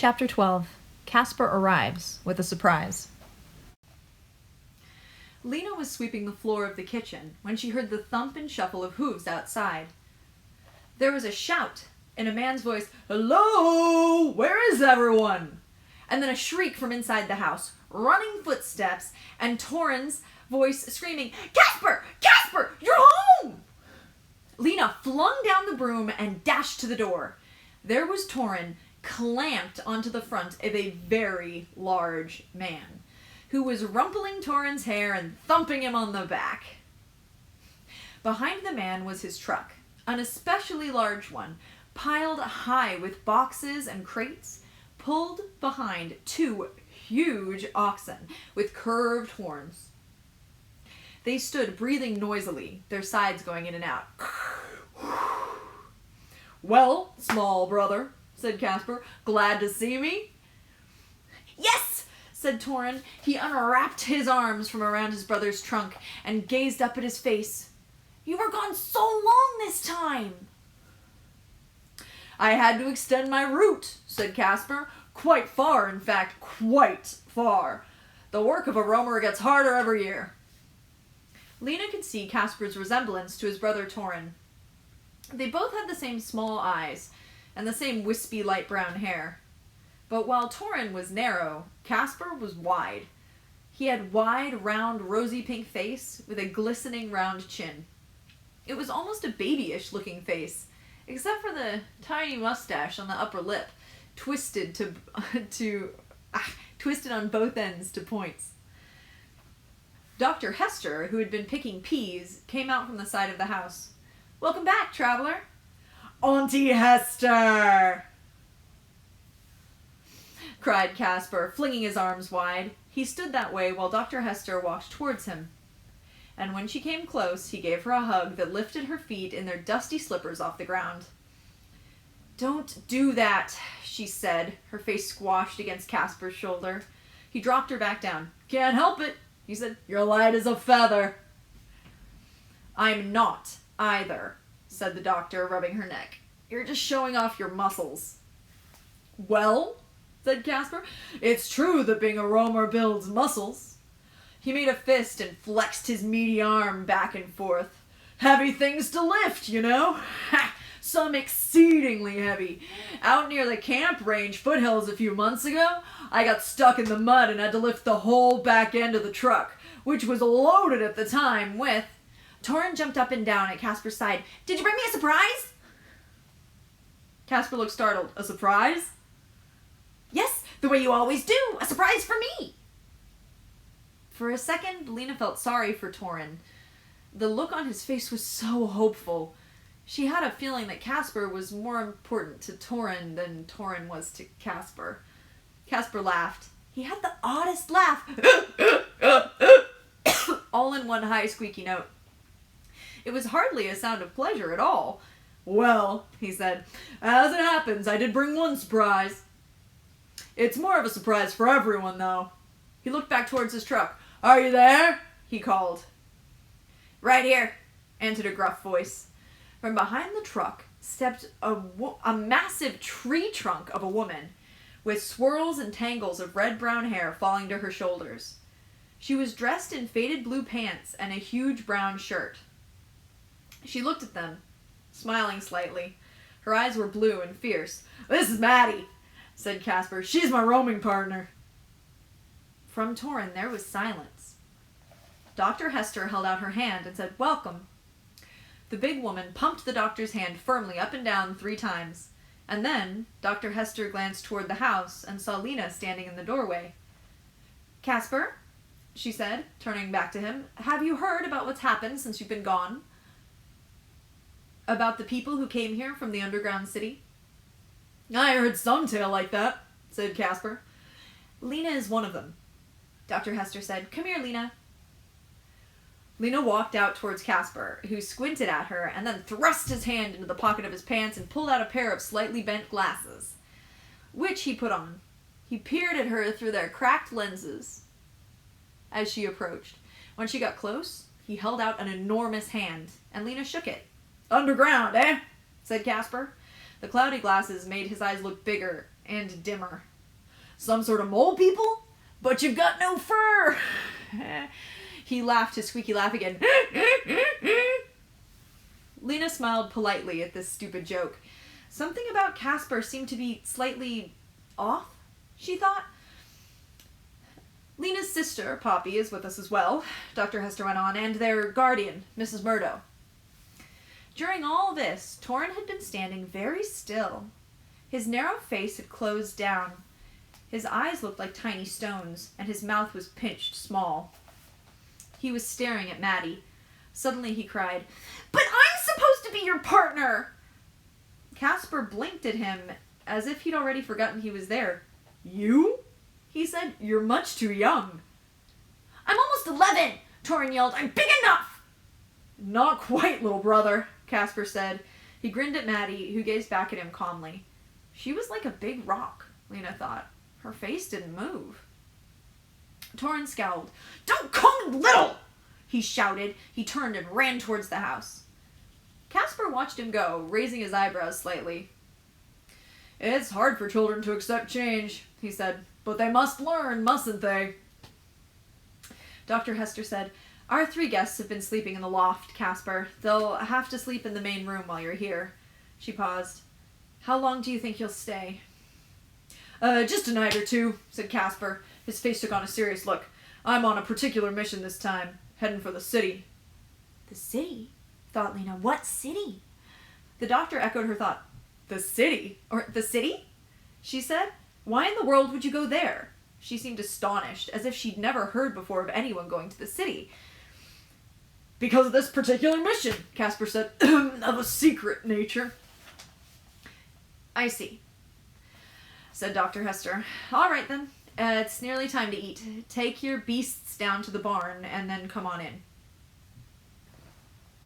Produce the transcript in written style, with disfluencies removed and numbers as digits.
Chapter 12. Casper arrives with a surprise. Lena was sweeping the floor of the kitchen when she heard the thump and shuffle of hooves outside. There was a shout in a man's voice, "Hello! Where is everyone?" And then a shriek from inside the house, running footsteps, and Torrin's voice screaming, "Casper! Casper! You're home!" Lena flung down the broom and dashed to the door. There was Torrin, clamped onto the front of a very large man, who was rumpling Torrin's hair and thumping him on the back. Behind the man was his truck, an especially large one, piled high with boxes and crates, pulled behind two huge oxen with curved horns. They stood breathing noisily, their sides going in and out. "Well, small brother," said Casper, "glad to see me?" "Yes," said Torrin. He unwrapped his arms from around his brother's trunk and gazed up at his face. "You were gone so long this time." "I had to extend my route," said Casper. "Quite far, in fact, quite far. The work of a roamer gets harder every year." Lena could see Casper's resemblance to his brother Torrin. They both had the same small eyes and the same wispy light brown hair. But while Torrin was narrow, Casper was wide. He had wide, round, rosy pink face with a glistening round chin. It was almost a babyish looking face, except for the tiny mustache on the upper lip, twisted twisted on both ends to points. Dr. Hester, who had been picking peas, came out from the side of the house. "Welcome back, traveler." "Auntie Hester!" cried Casper, flinging his arms wide. He stood that way while Dr. Hester walked towards him. And when she came close, he gave her a hug that lifted her feet in their dusty slippers off the ground. "Don't do that," she said, her face squashed against Casper's shoulder. He dropped her back down. "Can't help it," he said. "You're light as a feather." "I'm not either," said the doctor, rubbing her neck. "You're just showing off your muscles." "Well," said Casper, "it's true that being a roamer builds muscles." He made a fist and flexed his meaty arm back and forth. "Heavy things to lift, you know. Ha! Some exceedingly heavy. Out near the Camp Range foothills a few months ago, I got stuck in the mud and had to lift the whole back end of the truck, which was loaded at the time with..." Torrin jumped up and down at Casper's side. "Did you bring me a surprise?" Casper looked startled. "A surprise?" "Yes, the way you always do. A surprise for me." For a second, Lena felt sorry for Torrin. The look on his face was so hopeful. She had a feeling that Casper was more important to Torrin than Torrin was to Casper. Casper laughed. He had the oddest laugh. All in one high squeaky note. It was hardly a sound of pleasure at all. "Well," he said, "as it happens, I did bring one surprise. It's more of a surprise for everyone, though." He looked back towards his truck. "Are you there?" he called. "Right here," answered a gruff voice. From behind the truck stepped a massive tree trunk of a woman, with swirls and tangles of red-brown hair falling to her shoulders. She was dressed in faded blue pants and a huge brown shirt. She looked at them, smiling slightly. Her eyes were blue and fierce. "This is Maddie," said Casper. "She's my roaming partner." From Torrin there was silence. Dr. Hester held out her hand and said, "Welcome." The big woman pumped the doctor's hand firmly up and down 3 times, and then Dr. Hester glanced toward the house and saw Lena standing in the doorway. "Casper," she said, turning back to him, "have you heard about what's happened since you've been gone? About the people who came here from the underground city?" "I heard some tale like that," said Casper. "Lena is one of them," Dr. Hester said. "Come here, Lena." Lena walked out towards Casper, who squinted at her and then thrust his hand into the pocket of his pants and pulled out a pair of slightly bent glasses, which he put on. He peered at her through their cracked lenses as she approached. When she got close, he held out an enormous hand, and Lena shook it. "Underground, eh?" said Casper. The cloudy glasses made his eyes look bigger and dimmer. Some sort of mole people? But you've got no fur! He laughed his squeaky laugh again. Lena smiled politely at this stupid joke. Something about Casper seemed to be slightly off, she thought. Lena's sister, Poppy, is with us as well, Dr. Hester went on, and their guardian, Mrs. Murdo. During all this, Torrin had been standing very still. His narrow face had closed down. His eyes looked like tiny stones, and his mouth was pinched small. He was staring at Maddie. Suddenly he cried, "But I'm supposed to be your partner!" Casper blinked at him as if he'd already forgotten he was there. "You?" he said. "You're much too young." "I'm almost 11!" Torrin yelled. "I'm big enough!" "Not quite, little brother," Casper said. He grinned at Maddie, who gazed back at him calmly. She was like a big rock, Lena thought. Her face didn't move. Torrin scowled. "Don't call me little!" he shouted. He turned and ran towards the house. Casper watched him go, raising his eyebrows slightly. "It's hard for children to accept change," he said. "But they must learn, mustn't they?" Dr. Hester said, "Our 3 guests have been sleeping in the loft, Casper. They'll have to sleep in the main room while you're here." She paused. "How long do you think you'll stay?" Just a night or 2, said Casper. His face took on a serious look. "I'm on a particular mission this time, heading for the city." "The city?" thought Lena. "What city?" The doctor echoed her thought. "The city? Or the city?" she said. "Why in the world would you go there?" She seemed astonished, as if she'd never heard before of anyone going to the city. "Because of this particular mission," Casper said, "of a secret nature." "I see," said Dr. Hester. "All right, then. It's nearly time to eat. Take your beasts down to the barn, and then come on in."